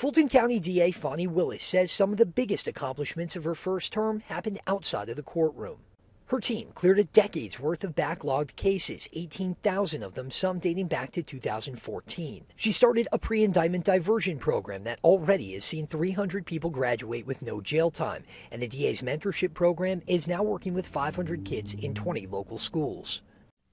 Fulton County DA Fani Willis says some of the biggest accomplishments of her first term happened outside of the courtroom. Her team cleared a decade's worth of backlogged cases, 18,000 of them, some dating back to 2014. She started a pre-indictment diversion program that already has seen 300 people graduate with no jail time, and the DA's mentorship program is now working with 500 kids in 20 local schools.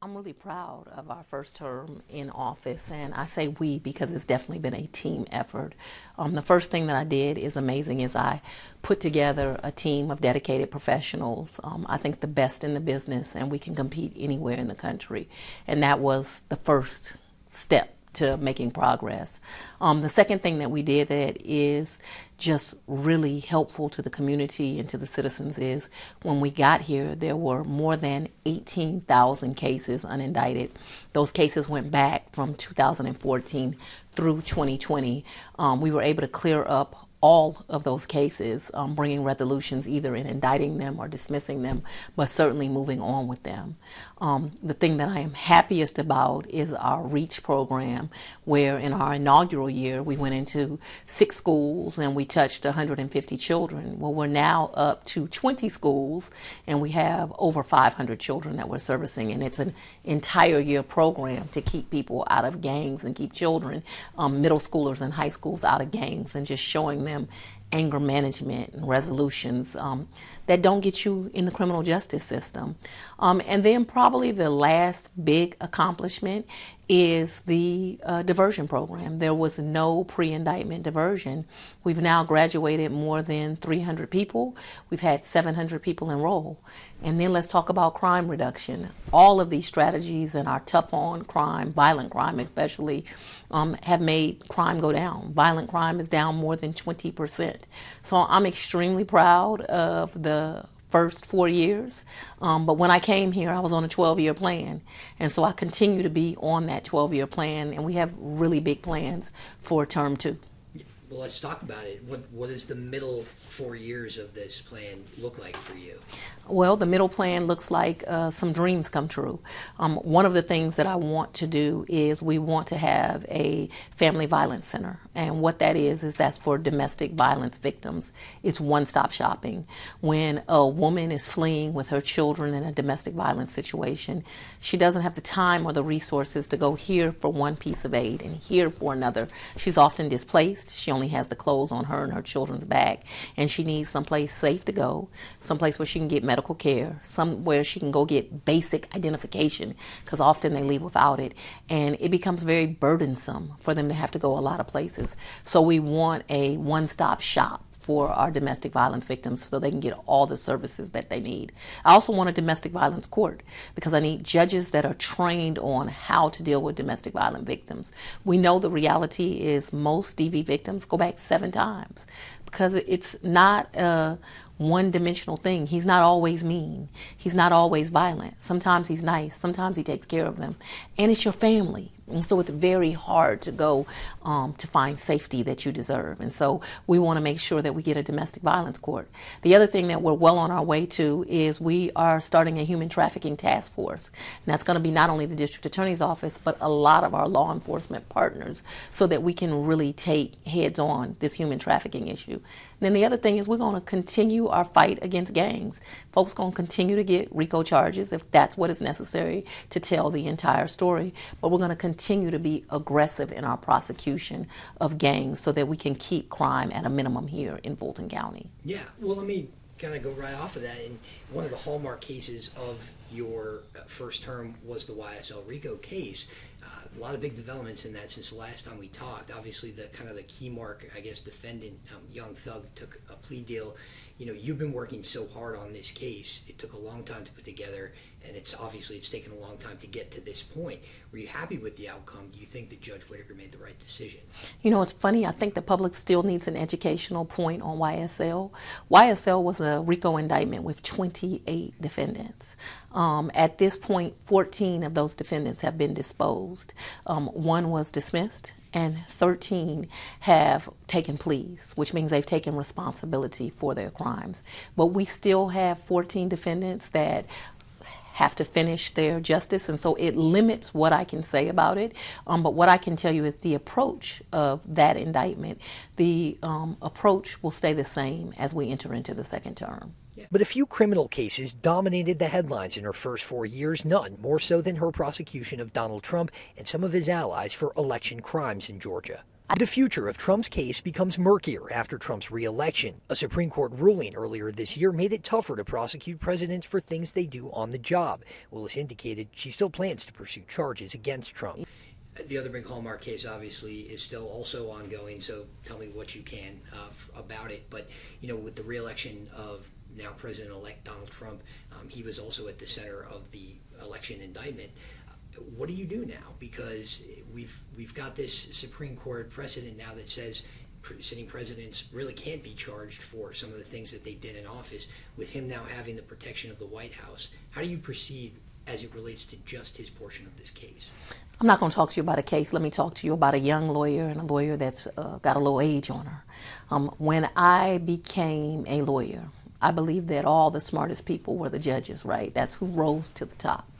I'm really proud of our first term in office, and I say we because it's definitely been a team effort. The first thing that I did is amazing is I put together a team of dedicated professionals. I think the best in the business, and we can compete anywhere in the country, and that was the first step to making progress. The second thing that we did that is just really helpful to the community and to the citizens is when we got here, there were more than 18,000 cases unindicted. Those cases went back from 2014 through 2020. We were able to clear up all of those cases, bringing resolutions either in indicting them or dismissing them, but certainly moving on with them. The thing that I am happiest about is our REACH program, where in our inaugural year we went into 6 schools and we touched 150 children. Well, we're now up to 20 schools and we have over 500 children that we're servicing, and it's an entire year program to keep people out of gangs and keep children, middle schoolers and high schools out of gangs, and just showing them anger management and resolutions that don't get you in the criminal justice system. And then probably the last big accomplishment is the diversion program. There was no pre-indictment diversion. We've now graduated more than 300 people. We've had 700 people enroll. And then let's talk about crime reduction. All of these strategies and our tough on crime, violent crime especially, have made crime go down. Violent crime is down more than 20%. So I'm extremely proud of the first 4 years, but when I came here I was on a 12-year plan, and so I continue to be on that 12-year plan, and we have really big plans for term 2. Well, let's talk about it. What does the middle 4 years of this plan look like for you? Well, the middle plan looks like some dreams come true. One of the things that I want to do is we want to have a family violence center. And what that is that's for domestic violence victims. It's one-stop shopping. When a woman is fleeing with her children in a domestic violence situation, she doesn't have the time or the resources to go here for one piece of aid and here for another. She's often displaced. She only has the clothes on her and her children's back, and she needs someplace safe to go, someplace where she can get medical care, somewhere she can go get basic identification, because often they leave without it, and it becomes very burdensome for them to have to go a lot of places. So we want a one-stop shop for our domestic violence victims so they can get all the services that they need. I also want a domestic violence court because I need judges that are trained on how to deal with domestic violence victims. We know the reality is most DV victims go back 7 times because it's not a one-dimensional thing. He's not always mean. He's not always violent. Sometimes he's nice. Sometimes he takes care of them. And it's your family. And so it's very hard to go to find safety that you deserve. And so we want to make sure that we get a domestic violence court. The other thing that we're well on our way to is we are starting a human trafficking task force. And that's going to be not only the district attorney's office, but a lot of our law enforcement partners so that we can really take heads on this human trafficking issue. And then the other thing is we're going to continue our fight against gangs. Folks going to continue to get RICO charges if that's what is necessary to tell the entire story. But we're going to continue to be aggressive in our prosecution of gangs so that we can keep crime at a minimum here in Fulton County. Yeah, well, let me kind of go right off of that. And one of the hallmark cases of your first term was the YSL RICO case. A lot of big developments in that since the last time we talked. Obviously, the kind of the key mark, I guess, defendant, Young Thug, took a plea deal. You know, you've been working so hard on this case. It took a long time to put together, and it's taken a long time to get to this point. Were you happy with the outcome? Do you think that Judge Whitaker made the right decision? You know, it's funny. I think the public still needs an educational point on YSL. YSL was a RICO indictment with 28 defendants. At this point, 14 of those defendants have been disposed. 1 was dismissed, and 13 have taken pleas, which means they've taken responsibility for their crimes. But we still have 14 defendants that have to finish their justice, and so it limits what I can say about it. But what I can tell you is the approach of that indictment, the approach will stay the same as we enter into the second term. But a few criminal cases dominated the headlines in her first 4 years, none more so than her prosecution of Donald Trump and some of his allies for election crimes in Georgia. The future of Trump's case becomes murkier after Trump's re-election. A Supreme Court ruling earlier this year made it tougher to prosecute presidents for things they do on the job. Willis indicated she still plans to pursue charges against Trump. The other big hallmark case, obviously, is still also ongoing, so tell me what you can about it. But, with the re-election of now President-elect Donald Trump, he was also at the center of the election indictment. What do you do now? Because we've got this Supreme Court precedent now that says sitting presidents really can't be charged for some of the things that they did in office, with him now having the protection of the White House. How do you proceed as it relates to just his portion of this case? I'm not going to talk to you about a case. Let me talk to you about a young lawyer and a lawyer that's got a little age on her. When I became a lawyer, I believe that all the smartest people were the judges, right? That's who rose to the top.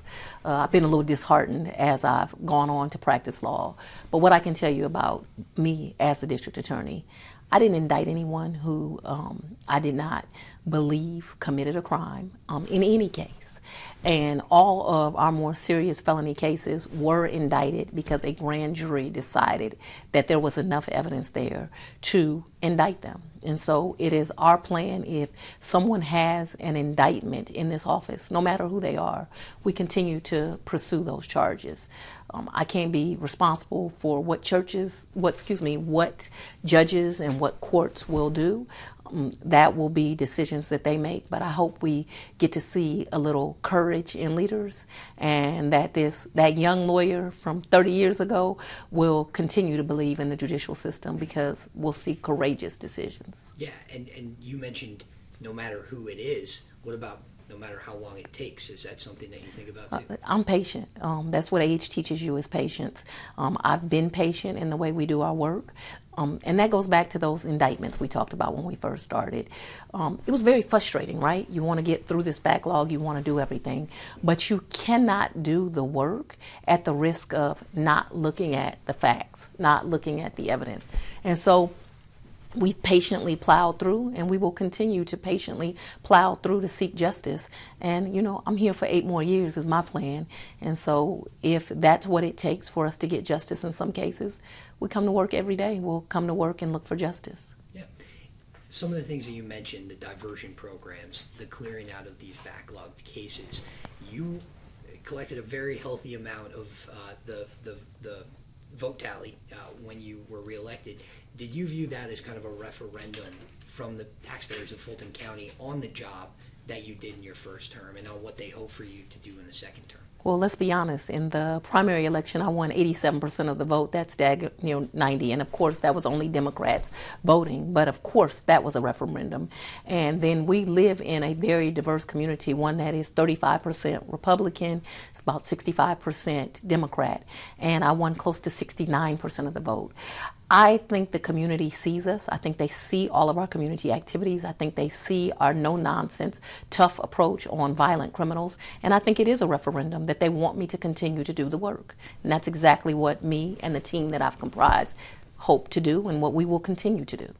I've been a little disheartened as I've gone on to practice law. But what I can tell you about me as a district attorney, I didn't indict anyone who I did not believe committed a crime in any case. And all of our more serious felony cases were indicted because a grand jury decided that there was enough evidence there to indict them. And so it is our plan, if someone has an indictment in this office, no matter who they are, we continue to pursue those charges. I can't be responsible for what judges and what courts will do. That will be decisions that they make, but I hope we get to see a little courage in leaders, and that that young lawyer from 30 years ago will continue to believe in the judicial system, because we'll see courageous decisions. Yeah, and you mentioned no matter who it is. What about no matter how long it takes? Is that something that you think about too? I'm patient. That's what age teaches you, is patience. I've been patient in the way we do our work. And that goes back to those indictments we talked about when we first started. It was very frustrating, right? You want to get through this backlog, you want to do everything, but you cannot do the work at the risk of not looking at the facts, not looking at the evidence. And so we've patiently plowed through, and we will continue to patiently plow through to seek justice. And, I'm here for 8 more years is my plan. And so if that's what it takes for us to get justice in some cases, we come to work every day. We'll come to work and look for justice. Yeah. Some of the things that you mentioned, the diversion programs, the clearing out of these backlogged cases, you collected a very healthy amount of the vote tally when you were reelected. Did you view that as kind of a referendum from the taxpayers of Fulton County on the job that you did in your first term and on what they hope for you to do in the second term? Well, let's be honest. In the primary election, I won 87% of the vote. That's 90. And of course, that was only Democrats voting. But of course, that was a referendum. And then we live in a very diverse community, one that is 35% Republican, it's about 65% Democrat. And I won close to 69% of the vote. I think the community sees us. I think they see all of our community activities. I think they see our no-nonsense, tough approach on violent criminals. And I think it is a referendum that they want me to continue to do the work. And that's exactly what me and the team that I've comprised hope to do, and what we will continue to do.